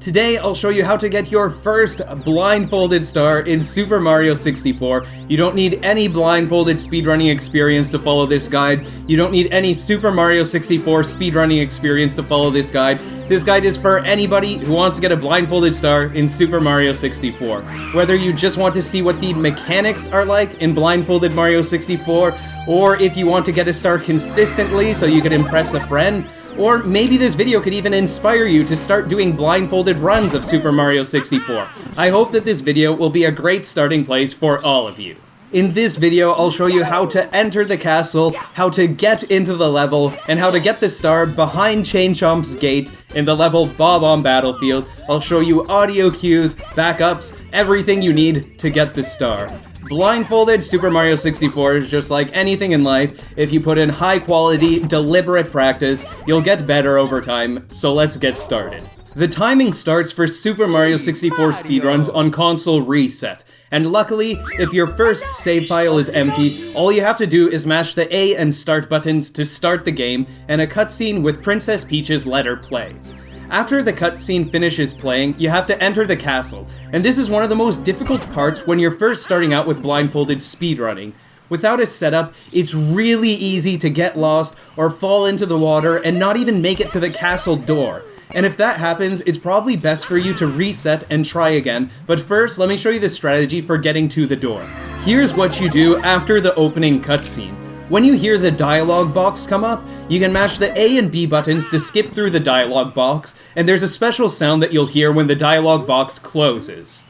Today, I'll show you how to get your first blindfolded star in Super Mario 64. You don't need any blindfolded speedrunning experience to follow this guide. You don't need any Super Mario 64 speedrunning experience to follow this guide. This guide is for anybody who wants to get a blindfolded star in Super Mario 64. Whether you just want to see what the mechanics are like in blindfolded Mario 64, or if you want to get a star consistently so you can impress a friend, or maybe this video could even inspire you to start doing blindfolded runs of Super Mario 64. I hope that this video will be a great starting place for all of you. In this video, I'll show you how to enter the castle, how to get into the level, and how to get the star behind Chain Chomp's gate in the level Bob-omb Battlefield. I'll show you audio cues, backups, everything you need to get the star. Blindfolded Super Mario 64 is just like anything in life. If you put in high quality, deliberate practice, you'll get better over time, so let's get started. The timing starts for Super Mario 64 speedruns on console reset, and luckily, if your first save file is empty, all you have to do is mash the A and start buttons to start the game, and a cutscene with Princess Peach's letter plays. After the cutscene finishes playing, you have to enter the castle, and this is one of the most difficult parts when you're first starting out with blindfolded speedrunning. Without a setup, it's really easy to get lost or fall into the water and not even make it to the castle door. And if that happens, it's probably best for you to reset and try again, but first let me show you the strategy for getting to the door. Here's what you do after the opening cutscene. When you hear the dialogue box come up, you can mash the A and B buttons to skip through the dialogue box, and there's a special sound that you'll hear when the dialogue box closes.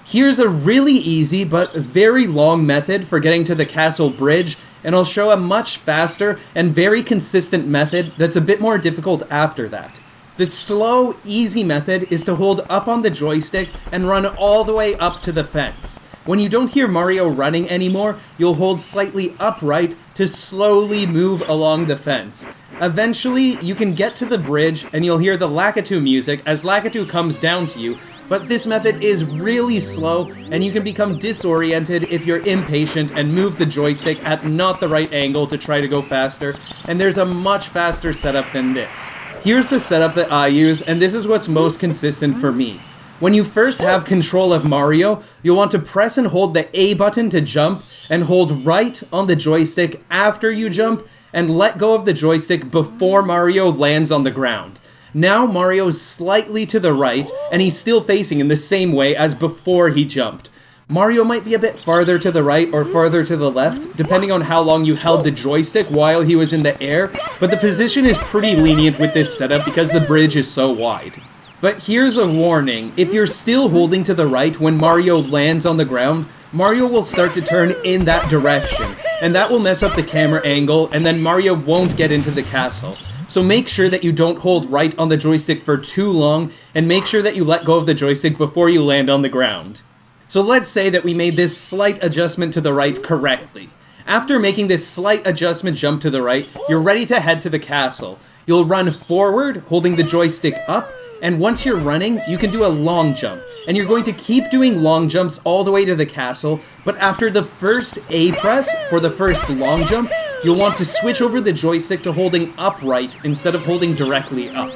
Here's a really easy but very long method for getting to the castle bridge, and I'll show a much faster and very consistent method that's a bit more difficult after that. The slow, easy method is to hold up on the joystick and run all the way up to the fence. When you don't hear Mario running anymore, you'll hold slightly upright to slowly move along the fence. Eventually, you can get to the bridge and you'll hear the Lakitu music as Lakitu comes down to you, but this method is really slow and you can become disoriented if you're impatient and move the joystick at not the right angle to try to go faster, and there's a much faster setup than this. Here's the setup that I use, and this is what's most consistent for me. When you first have control of Mario, you'll want to press and hold the A button to jump, and hold right on the joystick after you jump, and let go of the joystick before Mario lands on the ground. Now Mario's slightly to the right, and he's still facing in the same way as before he jumped. Mario might be a bit farther to the right or farther to the left, depending on how long you held the joystick while he was in the air, but the position is pretty lenient with this setup because the bridge is so wide. But here's a warning, if you're still holding to the right when Mario lands on the ground, Mario will start to turn in that direction, and that will mess up the camera angle, and then Mario won't get into the castle. So make sure that you don't hold right on the joystick for too long, and make sure that you let go of the joystick before you land on the ground. So let's say that we made this slight adjustment to the right correctly. After making this slight adjustment jump to the right, you're ready to head to the castle. You'll run forward, holding the joystick up, and once you're running, you can do a long jump. And you're going to keep doing long jumps all the way to the castle, but after the first A press for the first long jump, you'll want to switch over the joystick to holding upright instead of holding directly up.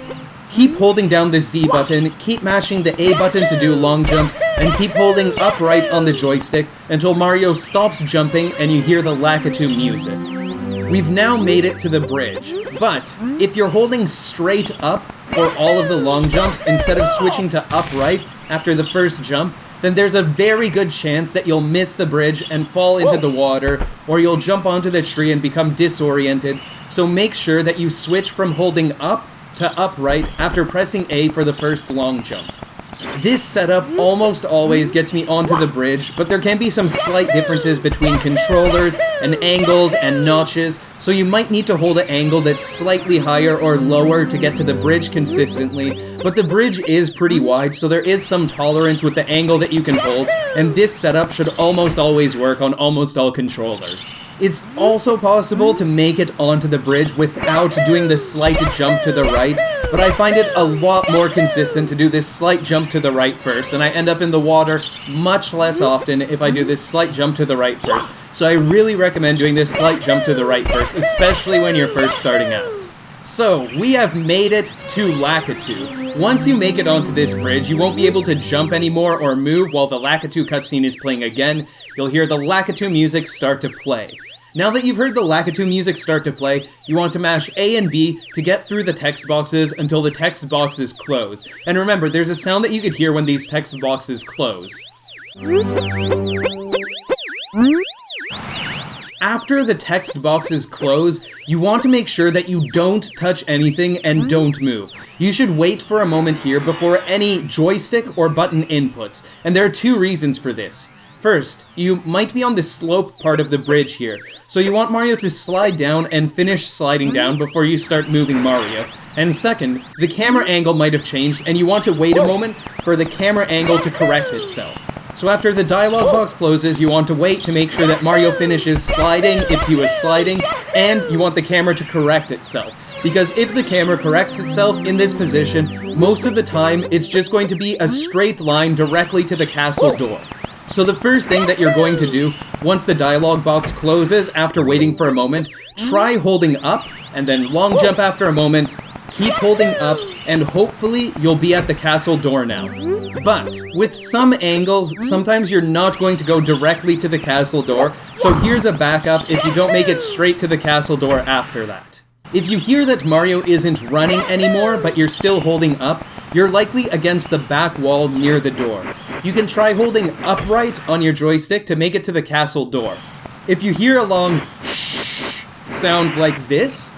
Keep holding down the Z button, keep mashing the A button to do long jumps, and keep holding upright on the joystick until Mario stops jumping and you hear the Lakitu music. We've now made it to the bridge, but if you're holding straight up for all of the long jumps instead of switching to upright after the first jump, then there's a very good chance that you'll miss the bridge and fall into the water, or you'll jump onto the tree and become disoriented, so make sure that you switch from holding up to upright after pressing A for the first long jump. This setup almost always gets me onto the bridge, but there can be some slight differences between controllers and angles and notches, so you might need to hold an angle that's slightly higher or lower to get to the bridge consistently, but the bridge is pretty wide, so there is some tolerance with the angle that you can hold, and this setup should almost always work on almost all controllers. It's also possible to make it onto the bridge without doing the slight jump to the right, but I find it a lot more consistent to do this slight jump to the right first, and I end up in the water much less often if I do this slight jump to the right first. So I really recommend doing this slight jump to the right first, especially when you're first starting out. So, we have made it to Lakitu. Once you make it onto this bridge, you won't be able to jump anymore or move while the Lakitu cutscene is playing again. You'll hear the Lakitu music start to play. Now that you've heard the Lakitu music start to play, you want to mash A and B to get through the text boxes until the text boxes close. And remember, there's a sound that you could hear when these text boxes close. After the text boxes close, you want to make sure that you don't touch anything and don't move. You should wait for a moment here before any joystick or button inputs, and there are two reasons for this. First, you might be on the slope part of the bridge here, so you want Mario to slide down and finish sliding down before you start moving Mario. And second, the camera angle might have changed, and you want to wait a moment for the camera angle to correct itself. So after the dialog box closes, you want to wait to make sure that Mario finishes sliding if he was sliding, and you want the camera to correct itself. Because if the camera corrects itself in this position, most of the time it's just going to be a straight line directly to the castle door. So the first thing that you're going to do, once the dialog box closes after waiting for a moment, try holding up, and then long jump after a moment, keep holding up, and hopefully you'll be at the castle door now. But with some angles, sometimes you're not going to go directly to the castle door, so here's a backup if you don't make it straight to the castle door after that. If you hear that Mario isn't running anymore, but you're still holding up, you're likely against the back wall near the door. You can try holding upright on your joystick to make it to the castle door. If you hear a long shh sound like this,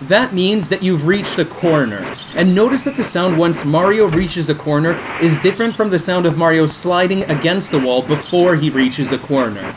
that means that you've reached a corner. And notice that the sound once Mario reaches a corner is different from the sound of Mario sliding against the wall before he reaches a corner.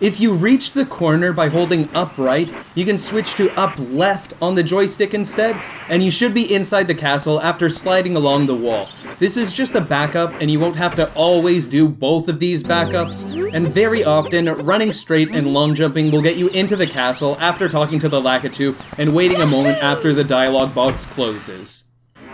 If you reach the corner by holding upright, you can switch to up left on the joystick instead, and you should be inside the castle after sliding along the wall. This is just a backup, and you won't have to always do both of these backups, and very often, running straight and long jumping will get you into the castle after talking to the Lakitu and waiting a moment after the dialog box closes.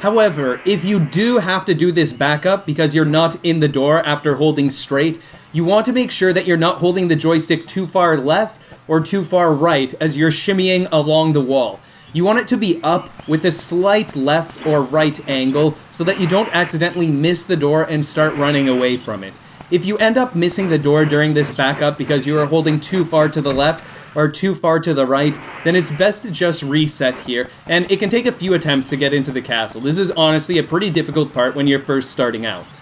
However, if you do have to do this backup because you're not in the door after holding straight, you want to make sure that you're not holding the joystick too far left or too far right as you're shimmying along the wall. You want it to be up with a slight left or right angle so that you don't accidentally miss the door and start running away from it. If you end up missing the door during this backup because you are holding too far to the left or too far to the right, then it's best to just reset here, and it can take a few attempts to get into the castle. This is honestly a pretty difficult part when you're first starting out.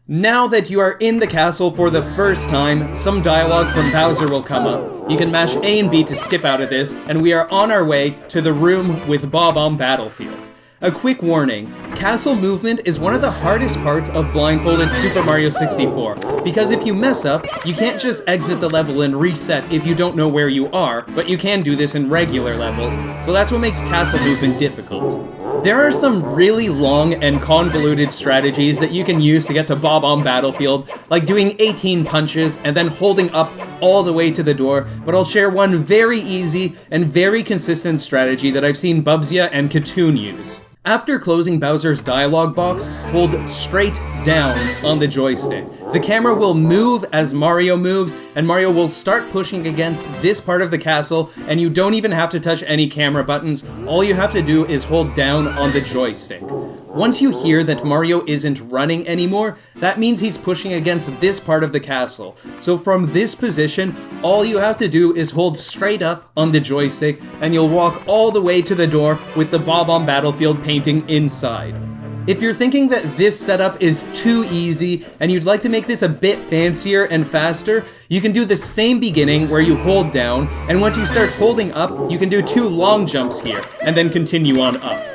Now that you are in the castle for the first time, some dialogue from Bowser will come up. You can mash A and B to skip out of this, and we are on our way to the room with Bob-omb Battlefield. A quick warning, castle movement is one of the hardest parts of Blindfolded Super Mario 64, because if you mess up, you can't just exit the level and reset if you don't know where you are, but you can do this in regular levels, so that's what makes castle movement difficult. There are some really long and convoluted strategies that you can use to get to Bob-omb Battlefield, like doing 18 punches and then holding up all the way to the door, but I'll share one very easy and very consistent strategy that I've seen Bubsya and Katoon use. After closing Bowser's dialog box, hold straight down on the joystick. The camera will move as Mario moves, and Mario will start pushing against this part of the castle, and you don't even have to touch any camera buttons. All you have to do is hold down on the joystick. Once you hear that Mario isn't running anymore, that means he's pushing against this part of the castle. So from this position, all you have to do is hold straight up on the joystick, and you'll walk all the way to the door with the Bob-omb Battlefield painting inside. If you're thinking that this setup is too easy and you'd like to make this a bit fancier and faster, you can do the same beginning where you hold down, and once you start holding up, you can do 2 long jumps here, and then continue on up.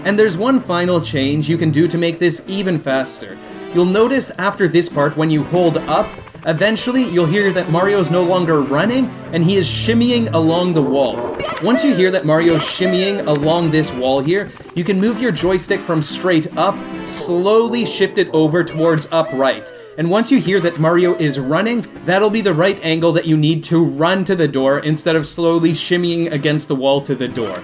And there's one final change you can do to make this even faster. You'll notice after this part when you hold up, eventually you'll hear that Mario's no longer running and he is shimmying along the wall. Once you hear that Mario's shimmying along this wall here, you can move your joystick from straight up, slowly shift it over towards upright. And once you hear that Mario is running, that'll be the right angle that you need to run to the door instead of slowly shimmying against the wall to the door.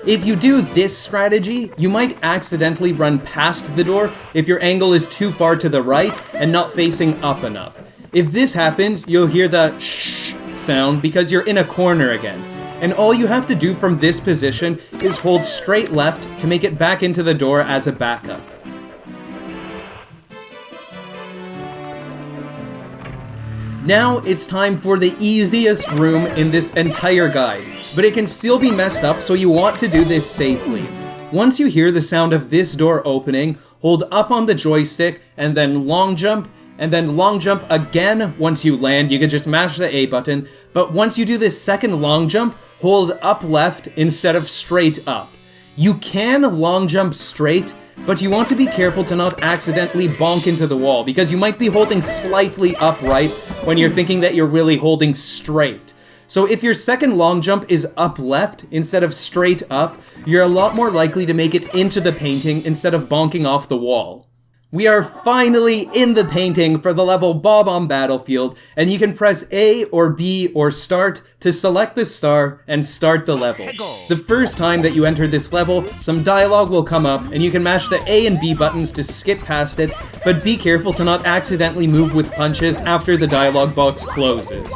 If you do this strategy, you might accidentally run past the door if your angle is too far to the right and not facing up enough. If this happens, you'll hear the shh sound because you're in a corner again. And all you have to do from this position is hold straight left to make it back into the door as a backup. Now it's time for the easiest room in this entire guide, but it can still be messed up, so you want to do this safely. Once you hear the sound of this door opening, hold up on the joystick and then long jump again. Once you land, you can just mash the A button, but once you do this second long jump, hold up left instead of straight up. You can long jump straight, but you want to be careful to not accidentally bonk into the wall, because you might be holding slightly upright when you're thinking that you're really holding straight. So if your second long jump is up left instead of straight up, you're a lot more likely to make it into the painting instead of bonking off the wall. We are finally in the painting for the level Bob on Battlefield, and you can press A or B or start to select the star and start the level. The first time that you enter this level, some dialogue will come up and you can mash the A and B buttons to skip past it, but be careful to not accidentally move with punches after the dialogue box closes.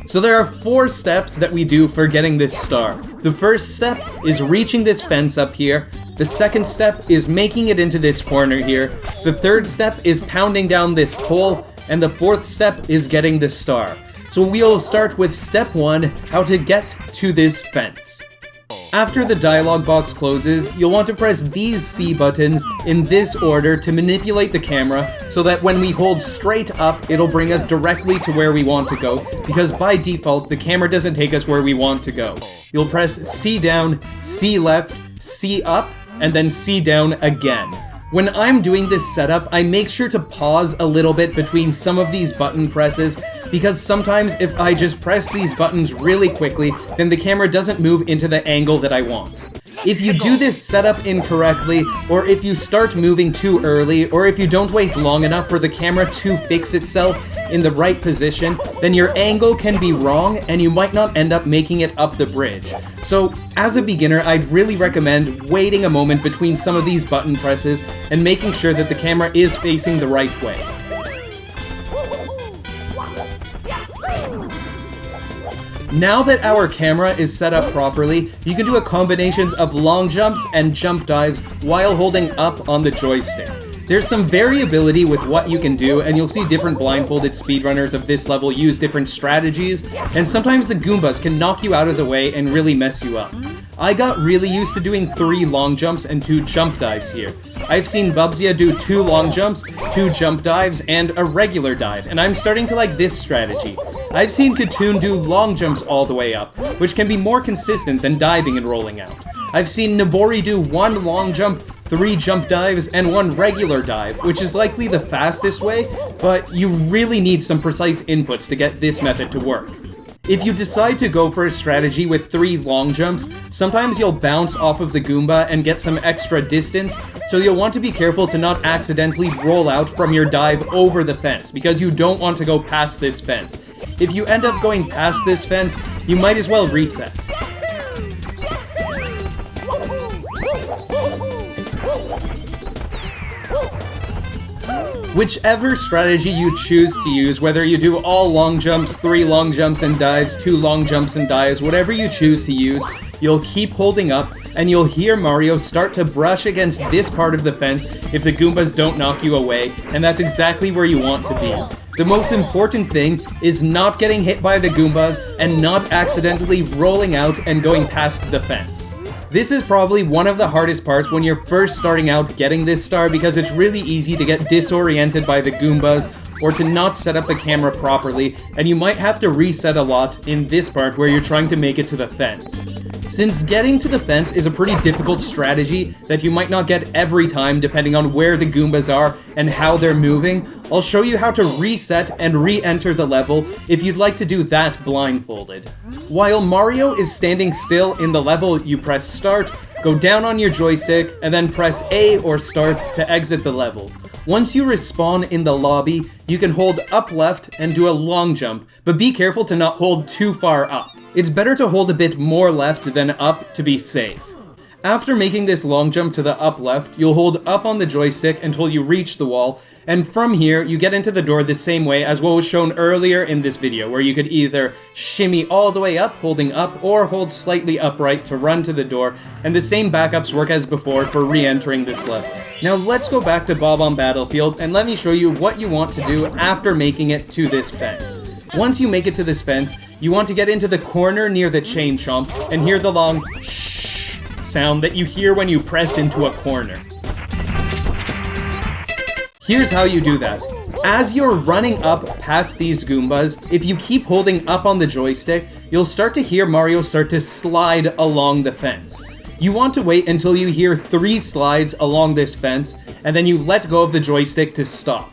So there are 4 steps that we do for getting this star. The first step is reaching this fence up here. The second step is making it into this corner here. The third step is pounding down this pole. And the fourth step is getting the star. So we'll start with step 1, how to get to this fence. After the dialog box closes, you'll want to press these C buttons in this order to manipulate the camera so that when we hold straight up, it'll bring us directly to where we want to go, because by default, the camera doesn't take us where we want to go. You'll press C down, C left, C up, and then C down again. When I'm doing this setup, I make sure to pause a little bit between some of these button presses, because sometimes if I just press these buttons really quickly, then the camera doesn't move into the angle that I want. If you do this setup incorrectly, or if you start moving too early, or if you don't wait long enough for the camera to fix itself in the right position, then your angle can be wrong and you might not end up making it up the bridge. So, as a beginner, I'd really recommend waiting a moment between some of these button presses and making sure that the camera is facing the right way. Now that our camera is set up properly, you can do a combination of long jumps and jump dives while holding up on the joystick. There's some variability with what you can do, and you'll see different blindfolded speedrunners of this level use different strategies, and sometimes the Goombas can knock you out of the way and really mess you up. I got really used to doing 3 long jumps and 2 jump dives here. I've seen Bubsia do 2 long jumps, 2 jump dives, and a regular dive, and I'm starting to like this strategy. I've seen Katoon do long jumps all the way up, which can be more consistent than diving and rolling out. I've seen Nobori do 1 long jump, 3 jump dives, and 1 regular dive, which is likely the fastest way, but you really need some precise inputs to get this method to work. If you decide to go for a strategy with 3 long jumps, sometimes you'll bounce off of the Goomba and get some extra distance, so you'll want to be careful to not accidentally roll out from your dive over the fence, because you don't want to go past this fence. If you end up going past this fence, you might as well reset. Whichever strategy you choose to use, whether you do all long jumps, 3 long jumps and dives, 2 long jumps and dives, whatever you choose to use, you'll keep holding up, and you'll hear Mario start to brush against this part of the fence if the Goombas don't knock you away, and that's exactly where you want to be. The most important thing is not getting hit by the Goombas and not accidentally rolling out and going past the fence. This is probably one of the hardest parts when you're first starting out getting this star, because it's really easy to get disoriented by the Goombas or to not set up the camera properly, and you might have to reset a lot in this part where you're trying to make it to the fence. Since getting to the fence is a pretty difficult strategy that you might not get every time depending on where the Goombas are and how they're moving, I'll show you how to reset and re-enter the level if you'd like to do that blindfolded. While Mario is standing still in the level, you press start, go down on your joystick, and then press A or start to exit the level. Once you respawn in the lobby, you can hold up left and do a long jump, but be careful to not hold too far up. It's better to hold a bit more left than up to be safe. After making this long jump to the up left, you'll hold up on the joystick until you reach the wall, and from here, you get into the door the same way as what was shown earlier in this video, where you could either shimmy all the way up, holding up, or hold slightly upright to run to the door, and the same backups work as before for re-entering this level. Now let's go back to Bob on Battlefield, and let me show you what you want to do after making it to this fence. Once you make it to this fence, you want to get into the corner near the chain chomp, and hear the long shh sound that you hear when you press into a corner. Here's how you do that. As you're running up past these Goombas, if you keep holding up on the joystick, you'll start to hear Mario start to slide along the fence. You want to wait until you hear 3 slides along this fence, and then you let go of the joystick to stop.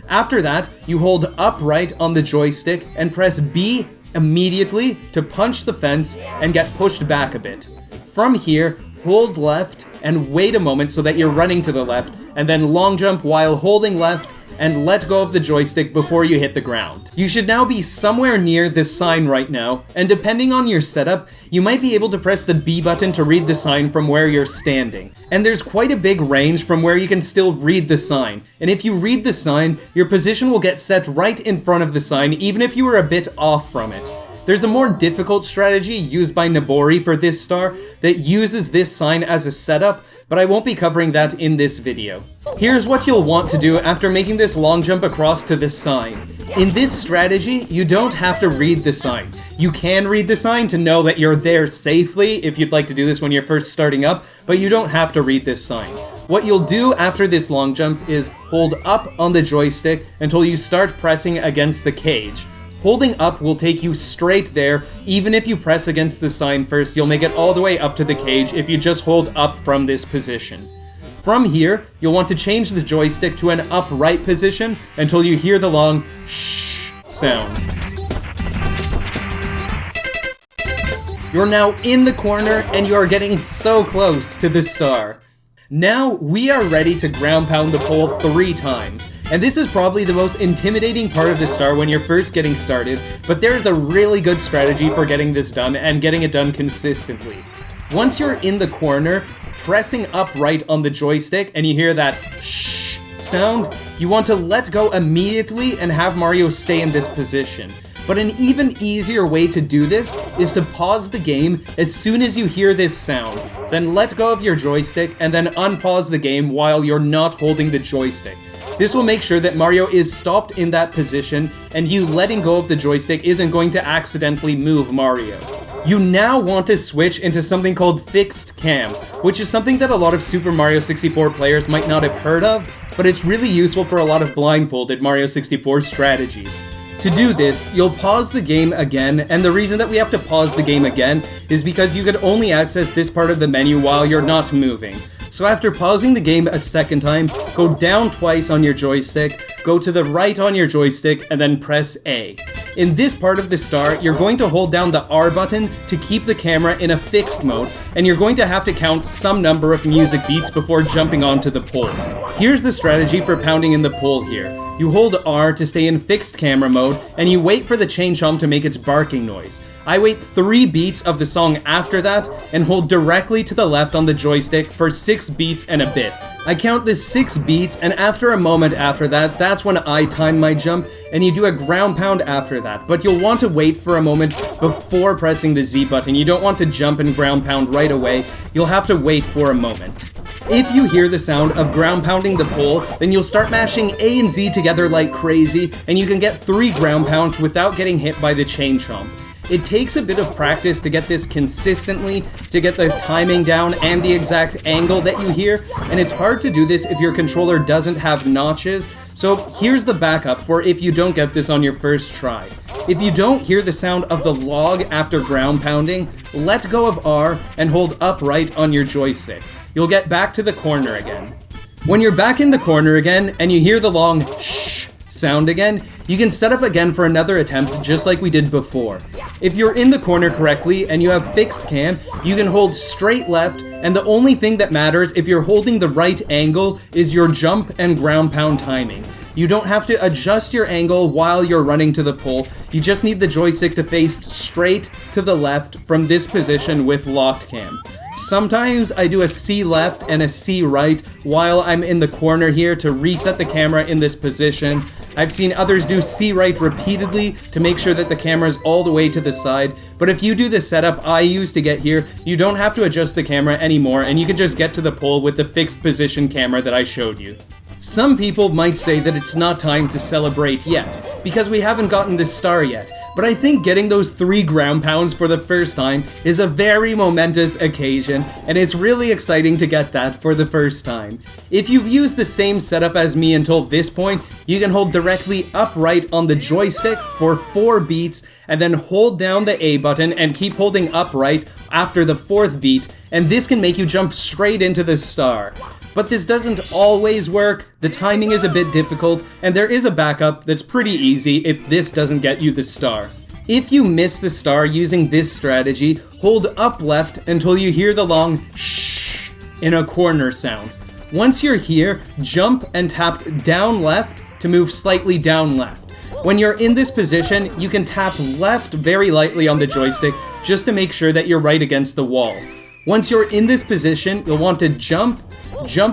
After that, you hold upright on the joystick and press B immediately to punch the fence and get pushed back a bit. From here, hold left and wait a moment so that you're running to the left, and then long jump while holding left and let go of the joystick before you hit the ground. You should now be somewhere near this sign right now, and depending on your setup, you might be able to press the B button to read the sign from where you're standing. And there's quite a big range from where you can still read the sign. And if you read the sign, your position will get set right in front of the sign, even if you were a bit off from it. There's a more difficult strategy used by Nabori for this star that uses this sign as a setup, but I won't be covering that in this video. Here's what you'll want to do after making this long jump across to this sign. In this strategy, you don't have to read the sign. You can read the sign to know that you're there safely if you'd like to do this when you're first starting up, but you don't have to read this sign. What you'll do after this long jump is hold up on the joystick until you start pressing against the cage. Holding up will take you straight there. Even if you press against the sign first, you'll make it all the way up to the cage if you just hold up from this position. From here, you'll want to change the joystick to an upright position until you hear the long shh sound. You're now in the corner and you are getting so close to the star. Now we are ready to ground pound the pole 3 times. And this is probably the most intimidating part of the star when you're first getting started, but there is a really good strategy for getting this done and getting it done consistently. Once you're in the corner, pressing upright on the joystick and you hear that shh sound, you want to let go immediately and have Mario stay in this position. But an even easier way to do this is to pause the game as soon as you hear this sound, then let go of your joystick and then unpause the game while you're not holding the joystick. This will make sure that Mario is stopped in that position, and you letting go of the joystick isn't going to accidentally move Mario. You now want to switch into something called fixed cam, which is something that a lot of Super Mario 64 players might not have heard of, but it's really useful for a lot of blindfolded Mario 64 strategies. To do this, you'll pause the game again, and the reason that we have to pause the game again is because you could only access this part of the menu while you're not moving. So after pausing the game a second time, go down twice on your joystick, go to the right on your joystick, and then press A. In this part of the star, you're going to hold down the R button to keep the camera in a fixed mode, and you're going to have to count some number of music beats before jumping onto the pole. Here's the strategy for pounding in the pole here. You hold R to stay in fixed camera mode, and you wait for the chain chomp to make its barking noise. I wait 3 beats of the song after that, and hold directly to the left on the joystick for 6 beats and a bit. I count the 6 beats, and after a moment after that, that's when I time my jump, and you do a ground pound after that. But you'll want to wait for a moment before pressing the Z button. You don't want to jump and ground pound right away. You'll have to wait for a moment. If you hear the sound of ground pounding the pole, then you'll start mashing A and Z together like crazy, and you can get 3 ground pounds without getting hit by the chain chomp. It takes a bit of practice to get this consistently, to get the timing down and the exact angle that you hear, and it's hard to do this if your controller doesn't have notches, so here's the backup for if you don't get this on your first try. If you don't hear the sound of the log after ground pounding, let go of R and hold upright on your joystick. You'll get back to the corner again. When you're back in the corner again and you hear the long shh sound again, you can set up again for another attempt just like we did before. If you're in the corner correctly and you have fixed cam, you can hold straight left, and the only thing that matters if you're holding the right angle is your jump and ground pound timing. You don't have to adjust your angle while you're running to the pole, you just need the joystick to face straight to the left from this position with locked cam. Sometimes I do a C left and a C right while I'm in the corner here to reset the camera in this position. I've seen others do C right repeatedly to make sure that the camera's all the way to the side, but if you do the setup I use to get here, you don't have to adjust the camera anymore and you can just get to the pole with the fixed position camera that I showed you. Some people might say that it's not time to celebrate yet, because we haven't gotten this star yet, but I think getting those 3 ground pounds for the first time is a very momentous occasion, and it's really exciting to get that for the first time. If you've used the same setup as me until this point, you can hold directly upright on the joystick for 4 beats, and then hold down the A button and keep holding upright after the 4th beat, and this can make you jump straight into the star. But this doesn't always work, the timing is a bit difficult, and there is a backup that's pretty easy if this doesn't get you the star. If you miss the star using this strategy, hold up left until you hear the long shh in a corner sound. Once you're here, jump and tap down left to move slightly down left. When you're in this position, you can tap left very lightly on the joystick just to make sure that you're right against the wall. Once you're in this position, you'll want to jump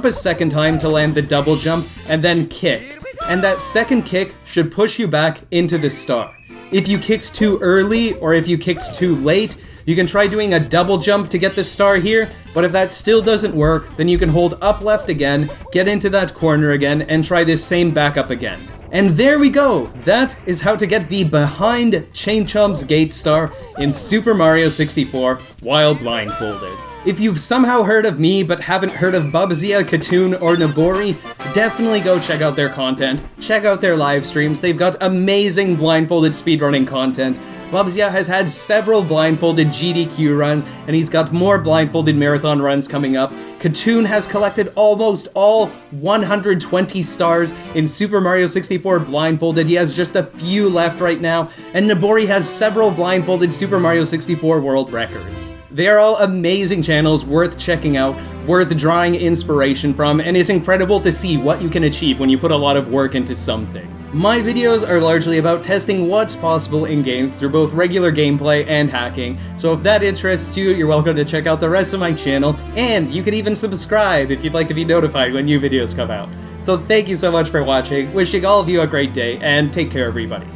a second time to land the double jump, and then kick. And that second kick should push you back into the star. If you kicked too early, or if you kicked too late, you can try doing a double jump to get the star here, but if that still doesn't work, then you can hold up left again, get into that corner again, and try this same backup again. And there we go! That is how to get the behind Chain Chomp's Gate Star in Super Mario 64 while blindfolded. If you've somehow heard of me but haven't heard of Bubzia, Katoon, or Nabori, definitely go check out their content. Check out their live streams, they've got amazing blindfolded speedrunning content. Bubzia has had several blindfolded GDQ runs, and he's got more blindfolded marathon runs coming up. Katoon has collected almost all 120 stars in Super Mario 64 blindfolded. He has just a few left right now, and Nabori has several blindfolded Super Mario 64 world records. They are all amazing channels worth checking out, worth drawing inspiration from, and it's incredible to see what you can achieve when you put a lot of work into something. My videos are largely about testing what's possible in games through both regular gameplay and hacking, so if that interests you, you're welcome to check out the rest of my channel, and you can even subscribe if you'd like to be notified when new videos come out. So thank you so much for watching, wishing all of you a great day, and take care everybody.